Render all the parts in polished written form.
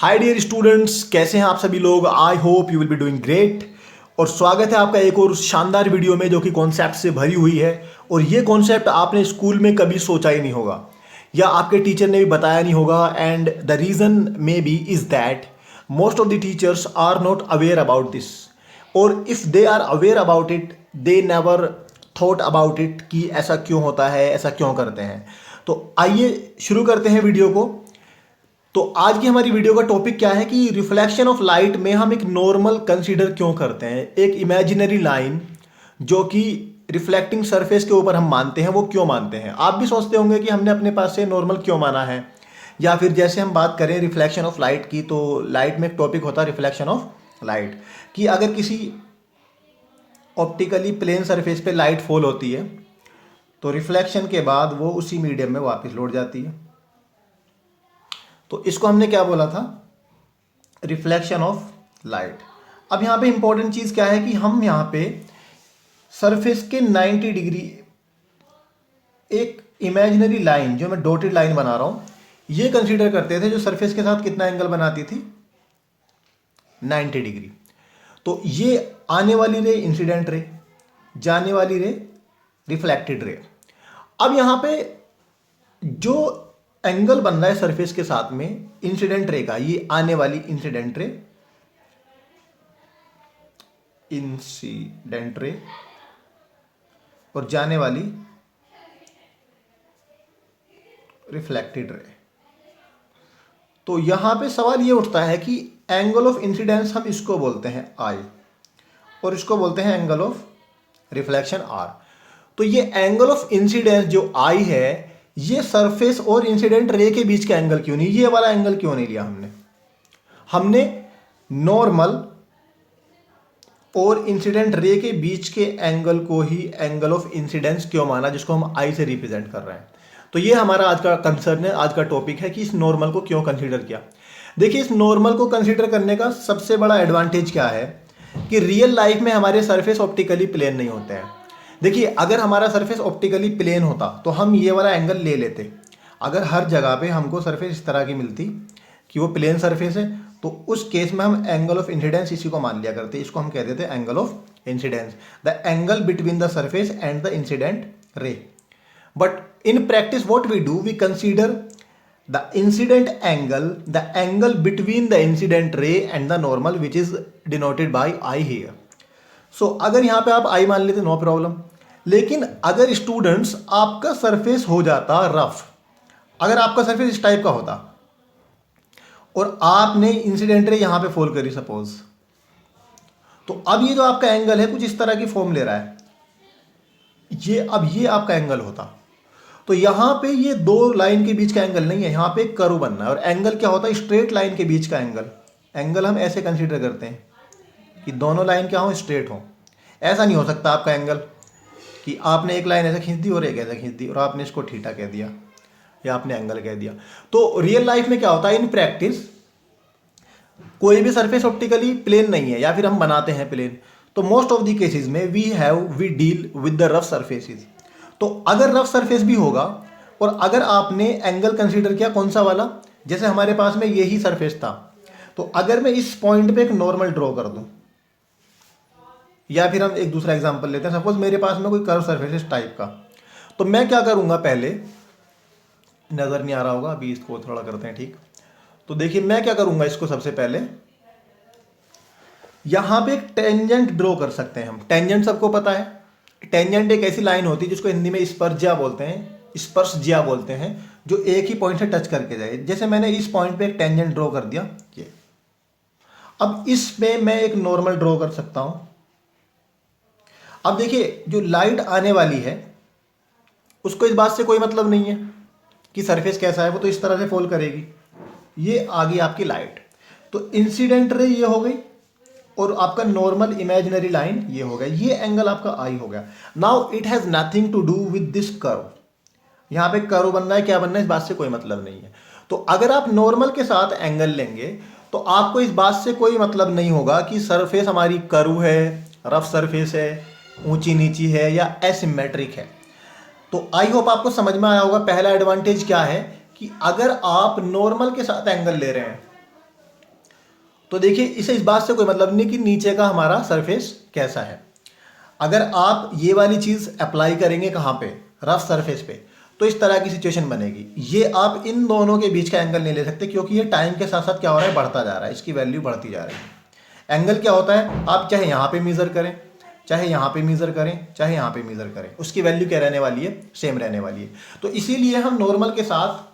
Hi dear students, कैसे हैं आप सभी लोग। I hope you will be doing great. और स्वागत है आपका एक और शानदार वीडियो में जो कि कॉन्सेप्ट से भरी हुई है। और ये कॉन्सेप्ट आपने स्कूल में कभी सोचा ही नहीं होगा या आपके टीचर ने भी बताया नहीं होगा। And the reason may be is that most of the teachers are not aware about this, और if they are aware about it they never thought about it कि ऐसा क्यों होता है, ऐसा क्यों करते हैं। तो आइए शुरू करते हैं वीडियो को। तो आज की हमारी वीडियो का टॉपिक क्या है कि रिफ्लेक्शन ऑफ लाइट में हम एक नॉर्मल कंसीडर क्यों करते हैं, एक इमेजिनरी लाइन जो कि रिफ्लेक्टिंग सरफेस के ऊपर हम मानते हैं, वो क्यों मानते हैं। आप भी सोचते होंगे कि हमने अपने पास से नॉर्मल क्यों माना है। या फिर जैसे हम बात करें रिफ्लेक्शन ऑफ लाइट की, तो लाइट में एक टॉपिक होता है रिफ्लेक्शन ऑफ लाइट, कि अगर किसी ऑप्टिकली प्लेन सरफेस पे लाइट फॉल होती है तो रिफ्लेक्शन के बाद वो उसी मीडियम में वापस लौट जाती है। तो इसको हमने क्या बोला था, रिफ्लेक्शन ऑफ लाइट। अब यहाँ पे इंपॉर्टेंट चीज़ क्या है कि हम यहाँ पे सरफेस के 90 डिग्री एक इमेजिनरी लाइन जो मैं डॉटेड लाइन बना रहा हूँ ये कंसीडर करते थे, जो सरफेस के साथ कितना एंगल बनाती थी, 90 डिग्री। तो ये आने वाली रे इंसिडेंट रे, जाने वाली रे रिफ्लेक्टेड रे। अब यहाँ पे जो एंगल बन रहा है सरफेस के साथ में इंसिडेंट रे का, ये आने वाली इंसिडेंट रे और जाने वाली रिफ्लेक्टेड रे। तो यहां पे सवाल ये उठता है कि एंगल ऑफ इंसिडेंस हम इसको बोलते हैं आई, और इसको बोलते हैं एंगल ऑफ रिफ्लेक्शन आर। तो ये एंगल ऑफ इंसिडेंस जो आई है, ये सरफेस और इंसिडेंट रे के बीच का एंगल क्यों नहीं, ये वाला एंगल क्यों नहीं लिया हमने नॉर्मल और इंसिडेंट रे के बीच के एंगल को ही एंगल ऑफ इंसिडेंस क्यों माना, जिसको हम आई से रिप्रेजेंट कर रहे हैं। तो ये हमारा आज का कंसर्न है, आज का टॉपिक है कि इस नॉर्मल को क्यों कंसीडर किया। देखिए, इस नॉर्मल को कंसीडर करने का सबसे बड़ा एडवांटेज क्या है कि रियल लाइफ में हमारे सरफेस ऑप्टिकली प्लेन नहीं होते हैं। देखिए, अगर हमारा सरफेस ऑप्टिकली प्लेन होता तो हम ये वाला एंगल ले लेते। अगर हर जगह पे हमको सरफेस इस तरह की मिलती कि वो प्लेन सरफेस है, तो उस केस में हम एंगल ऑफ इंसिडेंस इसी को मान लिया करते। इसको हम कहते थे angle of incidence, the angle between the surface and the incident ray. But in practice what we do, we consider the incident angle, the angle between the incident ray and the normal, which is denoted by I here. So अगर यहाँ पे आप I मान लेते no problem. लेकिन अगर students आपका surface हो जाता रफ, अगर आपका सरफेस इस टाइप का होता और आपने इंसिडेंट रे यहाँ पे फॉल करी सपोज, तो अब ये जो आपका एंगल है कुछ इस तरह की फॉर्म ले रहा है, ये आपका एंगल होता। तो यहां पे ये दो लाइन के बीच का एंगल नहीं है, यहां पे एक कर्व बनना है। और एंगल क्या होता है, स्ट्रेट लाइन के बीच का एंगल हम ऐसे कंसीडर करते हैं कि दोनों लाइन क्या हो, स्ट्रेट हो। ऐसा नहीं हो सकता आपका एंगल कि आपने एक लाइन ऐसे खींच दी और एक ऐसे खींच दी और आपने इसको थीटा कह दिया या आपने एंगल कह दिया। तो रियल लाइफ में क्या होता है, इन प्रैक्टिस कोई भी सरफेस ऑप्टिकली प्लेन नहीं है या फिर हम बनाते हैं प्लेन, तो मोस्ट ऑफ द केसेस में we deal with the rough surfaces. तो अगर रफ सरफेस भी होगा और अगर आपने एंगल कंसीडर किया कौन सा वाला, जैसे हमारे पास में यही सरफेस था, तो अगर मैं इस पॉइंट पे एक नॉर्मल ड्रॉ कर दूं, या फिर हम एक दूसरा एग्जांपल लेते हैं, सपोज मेरे पास में कोई कर्व सरफेस इस टाइप का, तो मैं क्या करूंगा, पहले नजर नहीं आ रहा होगा, अभी इसको थोड़ा करते हैं ठीक। तो देखिए मैं क्या करूंगा, इसको सबसे पहले यहां पे एक टेंजेंट ड्रॉ कर सकते हैं हम। टेंजेंट सबको पता है, टेंजेंट एक ऐसी लाइन होती है जिसको हिंदी में स्पर्शज्या बोलते हैं, जो एक ही पॉइंट से टच करके जाए। जैसे मैंने इस पॉइंट पे एक टेंजेंट ड्रॉ कर दिया, ये। अब इसमें मैं एक नॉर्मल ड्रॉ कर सकता हूं। अब देखिए, जो लाइट आने वाली है उसको इस बात से कोई मतलब नहीं है कि सरफेस कैसा है, वो तो इस तरह से फॉल करेगी। ये आ गई आपकी लाइट, तो इंसिडेंट रे ये हो गई और आपका नॉर्मल इमेजिनरी लाइन ये हो गया, ये एंगल आपका आई हो गया। Now it has nothing to do with this curve. यहां पे कर्व बनना है, क्या बनना है, इस बात से कोई मतलब नहीं है। तो अगर आप नॉर्मल के साथ एंगल लेंगे तो आपको इस बात से कोई मतलब नहीं होगा कि सरफेस हमारी कर्व है, रफ सरफेस है, ऊंची नीची है या एसिमेट्रिक है। तो आई होप आपको समझ में आया होगा। पहला एडवांटेज क्या है कि अगर आप नॉर्मल के साथ एंगल ले रहे हैं तो देखिए इसे इस बात से कोई मतलब नहीं कि नीचे का हमारा सरफेस कैसा है। अगर आप ये वाली चीज़ अप्लाई करेंगे कहाँ पे, रफ सरफेस पे, तो इस तरह की सिचुएशन बनेगी। ये आप इन दोनों के बीच का एंगल नहीं ले सकते, क्योंकि ये टाइम के साथ साथ क्या हो रहा है, बढ़ता जा रहा है, इसकी वैल्यू बढ़ती जा रही है। एंगल क्या होता है, आप चाहे यहाँ पे मेज़र करें, चाहे यहाँ पे मेज़र करें, चाहे यहाँ पे मेज़र करें, उसकी वैल्यू क्या रहने वाली है, सेम रहने वाली है। तो इसीलिए हम नॉर्मल के साथ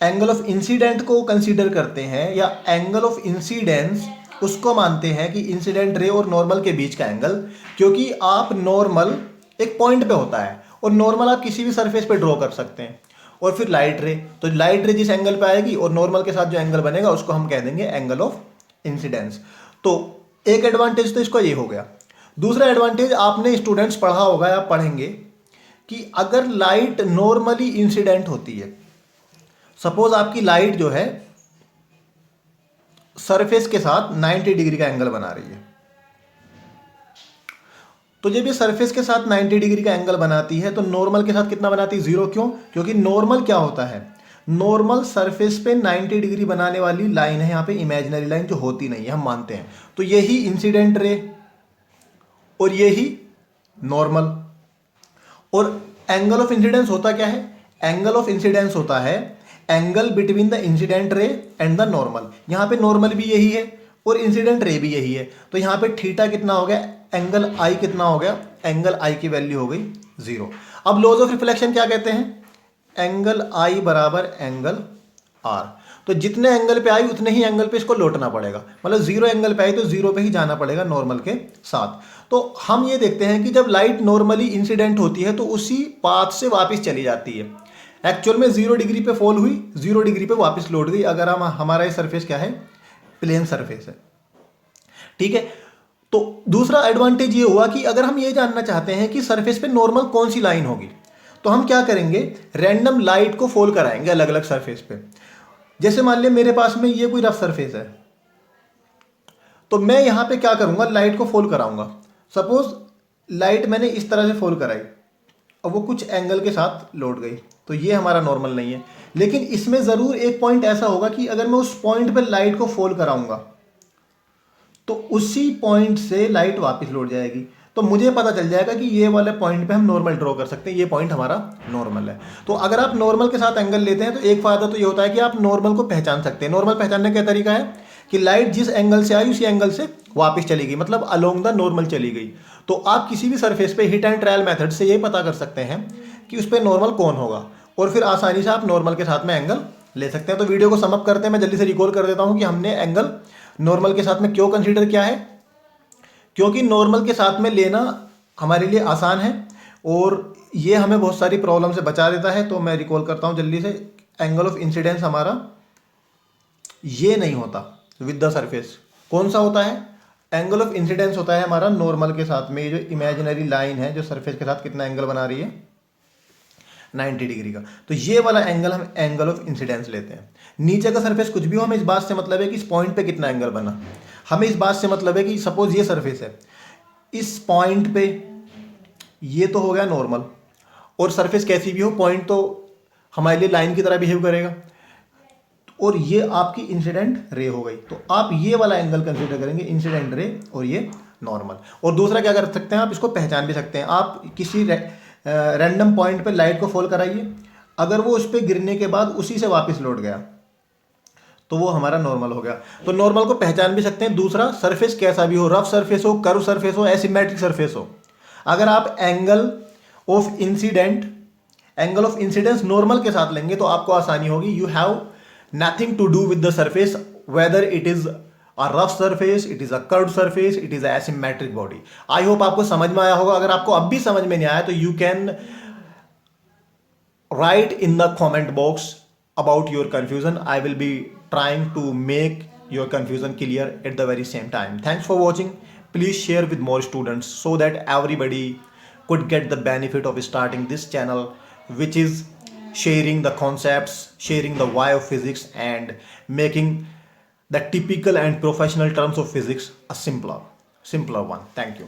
एंगल ऑफ इंसिडेंट को कंसीडर करते हैं, या एंगल ऑफ इंसिडेंस उसको मानते हैं कि इंसिडेंट रे और नॉर्मल के बीच का एंगल, क्योंकि आप नॉर्मल एक पॉइंट पे होता है और नॉर्मल आप किसी भी सरफेस पे ड्रॉ कर सकते हैं, और फिर लाइट रे, तो लाइट रे जिस एंगल पे आएगी और नॉर्मल के साथ जो एंगल बनेगा उसको हम कह देंगे एंगल ऑफ इंसिडेंस। तो एक एडवांटेज तो इसका ये हो गया। दूसरा एडवांटेज आपने स्टूडेंट्स पढ़ा होगा या पढ़ेंगे कि अगर लाइट नॉर्मली इंसिडेंट होती है, सपोज आपकी लाइट जो है सरफेस के साथ 90 डिग्री का एंगल बना रही है, तो जब ये सरफेस के साथ 90 डिग्री का एंगल बनाती है तो नॉर्मल के साथ कितना बनाती है, 0। क्यों? क्योंकि नॉर्मल क्या होता है, नॉर्मल सरफेस पे 90 डिग्री बनाने वाली लाइन है यहाँ पे, इमेजिनरी लाइन जो होती नहीं है, हम मानते हैं। तो यही इंसिडेंट रे और यही नॉर्मल। और एंगल ऑफ इंसिडेंस होता क्या है, एंगल ऑफ इंसिडेंस होता है angle between the incident ray and the normal. यहाँ पे नॉर्मल भी यही है और इंसिडेंट रे भी यही है, तो यहाँ पे थीटा कितना हो गया, एंगल आई कितना हो गया, एंगल आई की वैल्यू हो गई 0। अब लॉज ऑफ रिफ्लेक्शन क्या कहते हैं, एंगल आई बराबर एंगल आर। तो जितने एंगल पे आई उतने ही एंगल पे इसको लौटना पड़ेगा, मतलब 0 एंगल पे आई तो 0 पे ही जाना पड़ेगा नॉर्मल के साथ। तो हम ये देखते हैं कि जब लाइट नॉर्मली इंसिडेंट होती है तो उसी पाथ से वापस चली जाती है। एक्चुअल में 0 डिग्री पे फॉल हुई, 0 डिग्री पे वापस लौट गई, अगर हम हमारा ये सरफेस क्या है, प्लेन सरफेस है, ठीक है। तो दूसरा एडवांटेज ये हुआ कि अगर हम ये जानना चाहते हैं कि सरफेस पे नॉर्मल कौन सी लाइन होगी, तो हम क्या करेंगे, रैंडम लाइट को फॉल कराएंगे अलग अलग सरफेस पे। जैसे मान लिया मेरे पास में ये कोई रफ सरफेस है, तो मैं यहां पे क्या करूंगा, लाइट को फॉल कराऊंगा। सपोज लाइट मैंने इस तरह से फॉल कराई और वो कुछ एंगल के साथ लौट गई, तो ये हमारा नॉर्मल नहीं है। लेकिन इसमें ज़रूर एक पॉइंट ऐसा होगा कि अगर मैं उस पॉइंट पे लाइट को फॉल कराऊंगा तो उसी पॉइंट से लाइट वापस लौट जाएगी, तो मुझे पता चल जाएगा कि ये वाले पॉइंट पे हम नॉर्मल ड्रॉ कर सकते हैं, ये पॉइंट हमारा नॉर्मल है। तो अगर आप नॉर्मल के साथ एंगल लेते हैं तो एक फ़ायदा तो ये होता है कि आप नॉर्मल को पहचान सकते हैं। नॉर्मल पहचानने का तरीका है कि लाइट जिस एंगल से आई उसी एंगल से वापस चली गई, मतलब अलोंग द नॉर्मल चली गई। तो आप किसी भी सरफेस पे हिट एंड ट्रायल मेथड से ये पता कर सकते हैं कि उस पर नॉर्मल कौन होगा, और फिर आसानी से आप नॉर्मल के साथ में एंगल ले सकते हैं। तो वीडियो को समअप करते हैं, मैं जल्दी से रिकॉल कर देता हूँ कि हमने एंगल नॉर्मल के साथ में क्यों कंसीडर किया है। क्योंकि नॉर्मल के साथ में लेना हमारे लिए आसान है और ये हमें बहुत सारी प्रॉब्लम से बचा देता है। तो मैं रिकॉल करता हूँ जल्दी से, एंगल ऑफ इंसिडेंस हमारा ये नहीं होता विद द सरफेस। कौन सा होता है, एंगल ऑफ इंसिडेंस होता है हमारा नॉर्मल के साथ में, ये जो इमेजिनरी लाइन है जो सरफेस के साथ कितना एंगल बना रही है, 90 डिग्री का। तो ये वाला एंगल हम एंगल ऑफ इंसिडेंस लेते हैं। नीचे का सरफेस कुछ भी हो, हमें इस बात से मतलब है कि इस पॉइंट पे कितना एंगल बना। हमें इस बात से मतलब है कि सपोज ये सरफेस है, इस पॉइंट पे ये तो हो गया नॉर्मल, और सरफेस कैसी भी हो पॉइंट तो हमारे लिए लाइन की तरह बिहेव करेगा, और ये आपकी इंसिडेंट रे हो गई। तो आप ये वाला एंगल कंसीडर करेंगे, इंसिडेंट रे और ये नॉर्मल। और दूसरा क्या कर सकते हैं, आप इसको पहचान भी सकते हैं। आप किसी रैंडम पॉइंट पे लाइट को फॉल कराइए, अगर वो उस पर गिरने के बाद उसी से वापस लौट गया तो वो हमारा नॉर्मल हो गया। तो नॉर्मल को पहचान भी सकते हैं। दूसरा, सरफेस कैसा भी हो, रफ सरफेस हो, कर्व सरफेस हो, एसिमेट्रिक सरफेस हो, अगर आप एंगल ऑफ इंसिडेंस नॉर्मल के साथ लेंगे तो आपको आसानी होगी। You have nothing to do with the surface, whether it is a rough surface, it is a curved surface, it is a asymmetric body. I hope आपको समझ में आया होगा। अगर आपको अब भी समझ में नहीं आया तो you can write in the comment box about your confusion. I will be trying to make your confusion clear at the very same time. Thanks for watching. Please share with more students so that everybody could get the benefit of starting this channel, which is sharing the concepts, sharing the why of physics, and making the typical and professional terms of physics a simpler one. Thank you.